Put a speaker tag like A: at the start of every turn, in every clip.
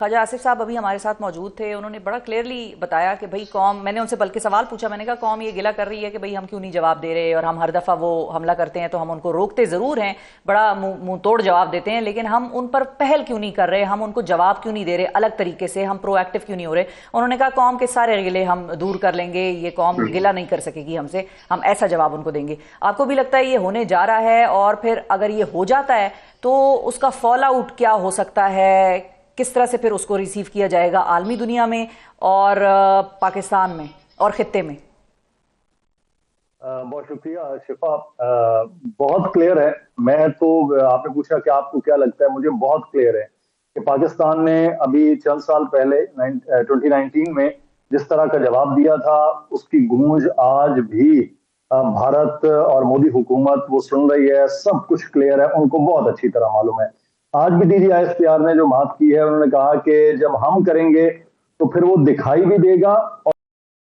A: ख्वाजा आसिफ साहब अभी हमारे साथ मौजूद थे। उन्होंने बड़ा क्लियरली बताया कि भाई कौम, मैंने उनसे बल्कि सवाल पूछा, मैंने कहा कौम ये गिला कर रही है कि भाई हम क्यों नहीं जवाब दे रहे, और हम हर दफ़ा वो हमला करते हैं तो हम उनको रोकते ज़रूर हैं, बड़ा मुंह तोड़ जवाब देते हैं, लेकिन हम उन पर पहल क्यों नहीं कर रहे, हम उनको जवाब क्यों नहीं दे रहे अलग तरीके से, हम प्रोएक्टिव क्यों नहीं हो रहे। उन्होंने कहा कौम के सारे गिले हम दूर कर लेंगे, ये कौम गिला नहीं कर सकेगी हमसे, हम ऐसा जवाब उनको देंगे। आपको भी लगता है ये होने जा रहा है? और फिर अगर ये हो जाता है तो उसका फॉल आउट क्या हो सकता है, किस तरह से फिर उसको रिसीव किया जाएगा आलमी दुनिया में और पाकिस्तान में और खित्ते में?
B: बहुत शुक्रिया शिफा। बहुत क्लियर है। मैं तो आपने पूछा कि आपको क्या लगता है, मुझे बहुत क्लियर है कि पाकिस्तान ने अभी चंद साल पहले 2019 में जिस तरह का जवाब दिया था, उसकी गूंज आज भी भारत और मोदी हुकूमत वो सुन रही है। सब कुछ क्लियर है, उनको बहुत अच्छी तरह मालूम है। आज भी DGISPR ने जो बात की है, उन्होंने कहा कि जब हम करेंगे तो फिर वो दिखाई भी देगा और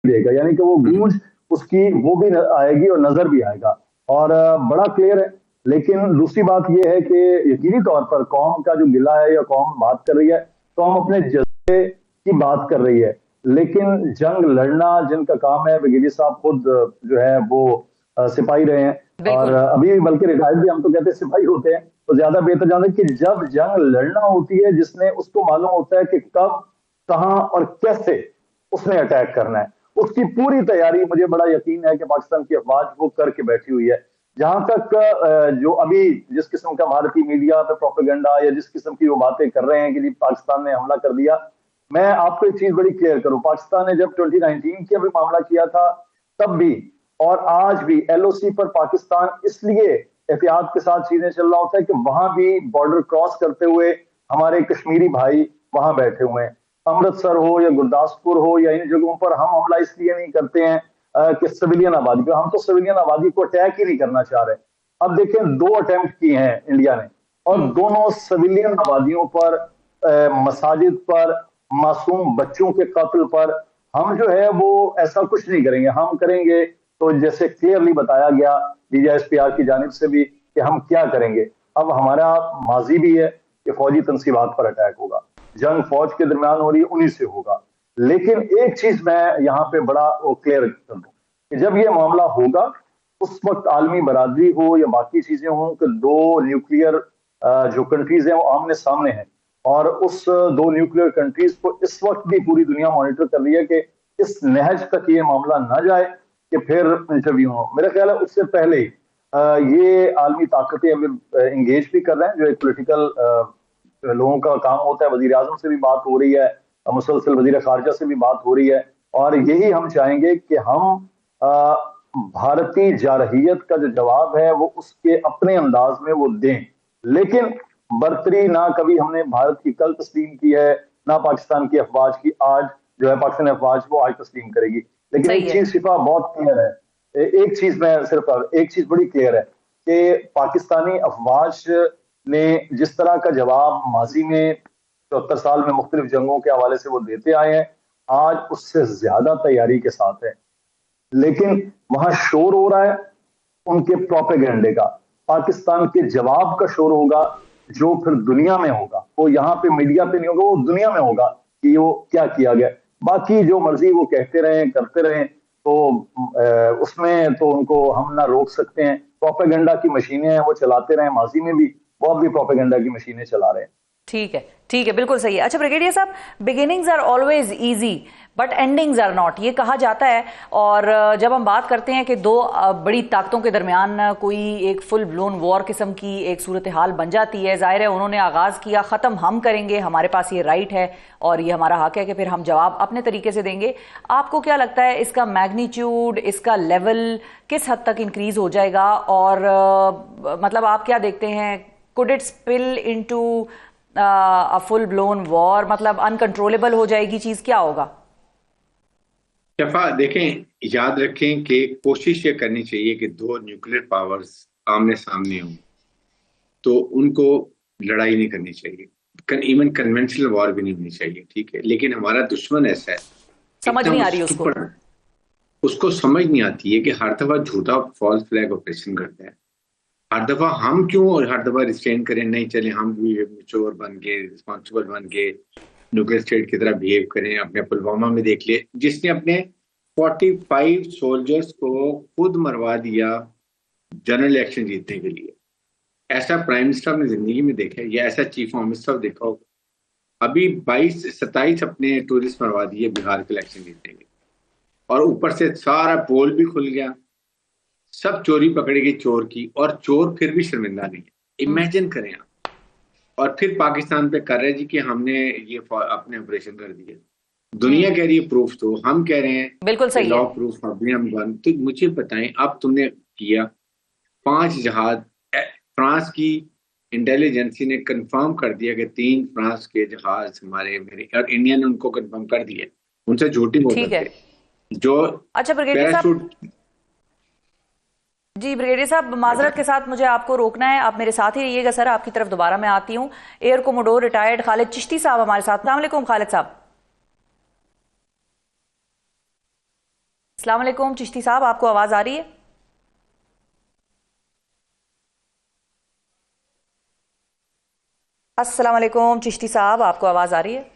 B: देगा, यानी कि वो गूंज उसकी वो भी आएगी और नजर भी आएगा। और बड़ा क्लियर है। लेकिन दूसरी बात यह है कि यकीनी तौर पर कौम का जो गिला है या कौम बात कर रही है, कौम अपने जज्बे की बात कर रही है। लेकिन जंग लड़ना जिनका काम है, ब्रिगेडियर साहब खुद जो है वो सिपाही रहे हैं, और
A: बिल्कुल।
B: अभी बल्कि रिटायर्ड भी, हम तो कहते हैं सिपाही होते हैं, तो ज्यादा बेहतर जानते हैं कि जब जंग लड़ना होती है, जिसने उसको मालूम होता है कि कब, कहां और कैसे उसने अटैक करना है, उसकी पूरी तैयारी मुझे बड़ा यकीन है कि पाकिस्तान की अफवाज वो करके बैठी हुई है। जहां तक जो अभी जिस किस्म का भारतीय मीडिया पे प्रोपेगेंडा या जिस किस्म की वो बातें कर रहे हैं कि जी पाकिस्तान ने हमला कर दिया, मैं आपको एक चीज बड़ी क्लियर करूं। पाकिस्तान ने जब 2019 की अभी मामला किया था, तब भी और आज भी LOC पर पाकिस्तान इसलिए एहतियात के साथ चीजें चल रहा होता है कि वहां भी बॉर्डर क्रॉस करते हुए हमारे कश्मीरी भाई वहां बैठे हुए हैं। अमृतसर हो या गुरदासपुर हो या इन जगहों पर हम हमला इसलिए नहीं करते हैं कि सिविलियन आबादी पर, हम तो सिविलियन आबादी को अटैक ही नहीं करना चाह रहे। अब देखें, 2 अटेम्प्ट किए हैं इंडिया ने, और
A: हम्म।
B: दोनों सिविलियन आबादियों पर, मसाजिद पर, मासूम बच्चों के कत्ल पर। हम जो है वो ऐसा कुछ नहीं करेंगे। हम करेंगे तो जैसे क्लियरली बताया गया DGISPR की जानिब से भी कि हम क्या करेंगे। अब हमारा माजी भी है कि फौजी तनसीबात पर अटैक होगा, जंग फौज के दरमियान हो रही है, उन्हीं से होगा। लेकिन एक चीज मैं यहां पे बड़ा क्लियर कर दूं कि जब ये मामला होगा, उस वक्त आलमी बरादरी हो या बाकी चीजें हो कि 2 न्यूक्लियर जो कंट्रीज हैं वो आमने सामने हैं, और उस 2 न्यूक्लियर कंट्रीज को इस वक्त भी पूरी दुनिया मॉनिटर कर रही है कि इस नहज तक ये मामला ना जाए कि फिर इंटरव्यू हो। मेरा ख्याल है उससे पहले ही ये आलमी ताकतें इंगेज भी कर रहे हैं। जो एक पोलिटिकल लोगों का काम होता है, वजीर आजम से भी बात हो रही है, मुसलसल वजीर खारजा से भी बात हो रही है, और यही हम चाहेंगे कि हम भारतीय जारहियत का जो जवाब है वो उसके अपने अंदाज में वो दें। लेकिन बर्तरी ना कभी हमने भारत की कल तस्लीम की है, ना पाकिस्तान की अफवाज की आज जो है पाकिस्तान अफवाज वो आज तस्लीम करेगी। लेकिन
A: सही
B: एक
A: है।
B: चीज शिफा बहुत क्लियर है, एक चीज मैं सिर्फ एक चीज बड़ी क्लियर है कि पाकिस्तानी अफवाज ने जिस तरह का जवाब माजी में 74 साल में मुख्तलिफ जंगों के हवाले से वो देते आए हैं, आज उससे ज्यादा तैयारी के साथ है। लेकिन वहां शोर हो रहा है उनके प्रोपेगेंडे का, पाकिस्तान के जवाब का शोर होगा, जो फिर दुनिया में होगा। वो यहाँ पे मीडिया पे नहीं होगा, वो दुनिया में होगा कि वो क्या किया गया। बाकी जो मर्जी वो कहते रहें करते रहें, तो उसमें तो उनको हम ना रोक सकते हैं। प्रोपेगेंडा की मशीनें हैं, वो चलाते रहे, माजी में भी वो अब भी प्रोपेगेंडा की मशीनें चला रहे हैं।
A: ठीक है, ठीक है, बिल्कुल सही है। अच्छा ब्रिगेडियर साहब, beginnings are always easy but endings are not, ये कहा जाता है। और जब हम बात करते हैं कि दो बड़ी ताकतों के दरमियान कोई एक फुल ब्लोन वॉर किस्म की एक सूरत हाल बन जाती है, जाहिर है उन्होंने आगाज़ किया, ख़त्म हम करेंगे, हमारे पास ये राइट है और ये हमारा हक है कि फिर हम जवाब अपने तरीके से देंगे। आपको क्या लगता है इसका मैग्नीट्यूड, इसका लेवल किस हद तक इंक्रीज हो जाएगा? और मतलब आप क्या देखते हैं, could it spill into a full blown war, मतलब अनकंट्रोलेबल हो जाएगी चीज, क्या होगा?
C: शफा देखें, याद रखें कि कोशिश ये करनी चाहिए कि 2 न्यूक्लियर पावर्स आमने सामने हों तो उनको लड़ाई नहीं करनी चाहिए, इवन कन्वेंशनल वॉर भी नहीं होनी चाहिए, ठीक है। लेकिन हमारा दुश्मन ऐसा है,
A: समझ
C: इतना
A: नहीं आ रही उसको।
C: स्टूपिड, उसको समझ नहीं आती है कि हर दफा झूठा फॉल्स फ्लैग ऑपरेशन करता है। हर दफा हम क्यों और हर दफा रिस्ट्रेन करें, नहीं चले हम भी मेच्योर बन के, रिस्पॉन्सिबल बन के न्यूक्लियर स्टेट की तरह बिहेव करें। अपने पुलवामा में देख लिए, जिसने अपने 45 सोल्जर्स को खुद मरवा दिया जनरल इलेक्शन जीतने के लिए। ऐसा प्राइम मिनिस्टर ने जिंदगी में देखा है, या ऐसा चीफ ऑफ मिनिस्टर देखा होगा? अभी 22-27 अपने टूरिस्ट मरवा दिए बिहार के इलेक्शन जीतने के, और ऊपर से सारा पोल भी खुल गया, सब चोरी पकड़ी गई चोर की, और चोर फिर भी शर्मिंदा नहीं है। इमेजिन करें आप। और फिर पाकिस्तान पे कर रहे जी कि हमने ये अपने ऑपरेशन कर दिए। दुनिया कह रही है प्रूफ, तो हम कह रहे हैं
A: बिल्कुल सही
C: लॉ
A: है।
C: प्रूफ अभी हम बन। तो मुझे बताएं, अब तुमने किया 5 जहाज, फ्रांस की इंटेलिजेंसी ने कंफर्म कर दिया कि 3 फ्रांस के जहाज हमारे मेरे, और इंडिया ने उनको कंफर्म कर दिया, उनसे झूठी बोल
A: ठीक है।
C: सकते जो
A: अच्छा ब्रिगेडियर साहब,
C: पैराशूट।
A: जी ब्रिगेडियर साहब, माजरत के साथ मुझे आपको रोकना है, आप मेरे साथ ही रहिएगा सर, आपकी तरफ दोबारा मैं आती हूँ। Air commodore retired Khalid Chishti साहब हमारे साथ। अस्सलाम वालेकुम खालिद साहब। अस्सलाम वालेकुम चिश्ती साहब, आपको आवाज आ रही है? अस्सलाम वालेकुम चिश्ती साहब, आपको आवाज आ रही है?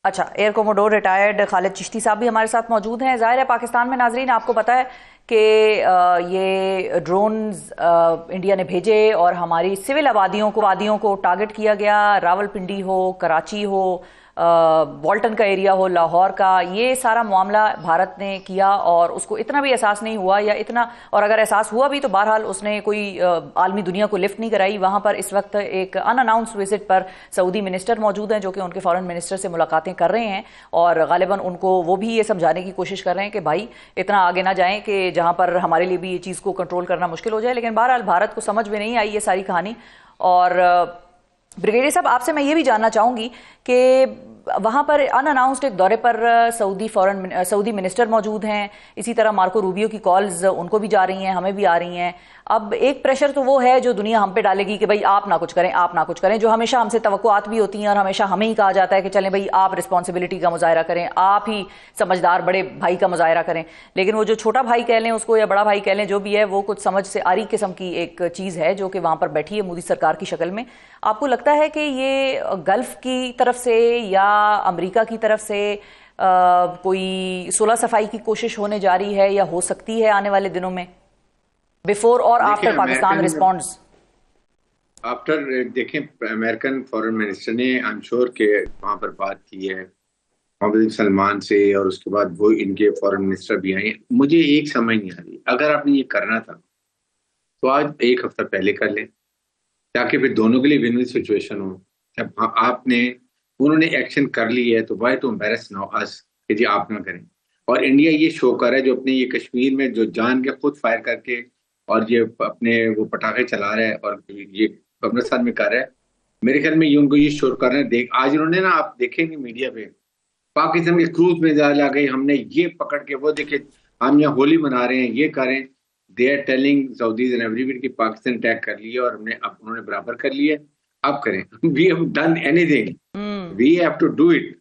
A: अच्छा, air commodore retired Khalid Chishti साहब भी हमारे साथ मौजूद हैं। ज़ाहिर है पाकिस्तान में नाजरीन आपको पता है कि ये ड्रोन्स इंडिया ने भेजे और हमारी सिविल आबादियों को टारगेट किया गया। रावलपिंडी हो, कराची हो, वॉल्टन का एरिया हो, लाहौर का, ये सारा मामला भारत ने किया और उसको इतना भी एहसास नहीं हुआ, या इतना, और अगर एहसास हुआ भी तो बहरहाल उसने कोई आलमी दुनिया को लिफ्ट नहीं कराई। वहां पर इस वक्त एक अनअनाउंस्ड विजिट पर सऊदी मिनिस्टर मौजूद हैं जो कि उनके फॉरेन मिनिस्टर से मुलाकातें कर रहे हैं, और गालिबन उनको वो भी ये समझाने की कोशिश कर रहे हैं कि भाई इतना आगे ना जाएं कि जहां पर हमारे लिए भी ये चीज़ को कंट्रोल करना मुश्किल हो जाए। लेकिन बहरहाल भारत को समझ में नहीं आई ये सारी कहानी। और ब्रिगेडियर साहब, आपसे मैं ये भी जानना चाहूंगी कि वहां पर अनअनाउंस्ड एक दौरे पर सऊदी मिनिस्टर मौजूद हैं, इसी तरह मार्को रूबियो की कॉल्स उनको भी जा रही हैं, हमें भी आ रही हैं। अब एक प्रेशर तो वो है जो दुनिया हम पे डालेगी कि भाई आप ना कुछ करें, आप ना कुछ करें, जो हमेशा हमसे तवक्कुआत भी होती हैं, और हमेशा हमें ही कहा जाता है कि चलें भाई आप रिस्पॉन्सिबिलिटी का मुजाहरा करें, आप ही समझदार बड़े भाई का मुजाहरा करें। लेकिन वो जो छोटा भाई कह लें उसको, या बड़ा भाई कह लें, जो भी है, वो कुछ समझ से आरी किस्म की एक चीज़ है जो कि वहां पर बैठी है मोदी सरकार की शक्ल में। आपको लगता है कि ये गल्फ की तरफ से या अमेरिका की तरफ से कोई सुलह सफाई की कोशिश होने जा रही है, या हो सकती है आने वाले दिनों में, बिफोर और आफ्टर पाकिस्तान रिस्पॉन्ड्स?
C: आफ्टर देखें, अमेरिकन फॉरेन मिनिस्टर ने आई एम श्योर के वहां पर बात की है मोहम्मद बिन सलमान से, और उसके बाद वो इनके फॉरेन मिनिस्टर भी आए। मुझे एक समझ नहीं आ रही, अगर आपने ये करना था तो आज 1 हफ्ता पहले कर लें, ताकि फिर दोनों के लिए विन विन सिचुएशन हो। जब आपने उन्होंने एक्शन कर ली है तो वाई टू एम्बेरस नाउ अस कि जी आप ना करें। और इंडिया ये शो कर रहा है, जो अपने ये कश्मीर में जो जान के खुद फायर करके और ये अपने वो पटाखे चला रहा है और ये अमृतसर में कर रहा है। मेरे ख्याल में ये उनको ये शो कर रहे हैं। देख आज इन्होंने ना, आप देखेंगे मीडिया पे, पाकिस्तान के क्रूज में आ गई, हमने ये पकड़ के वो देखे हम यहाँ होली मना रहे हैं, ये करें। They are telling Saudis and everyone की पाकिस्तान अटैक कर लिया और हमने अब उन्होंने बराबर कर लिया, अब करें। We have done anything, we have to do it.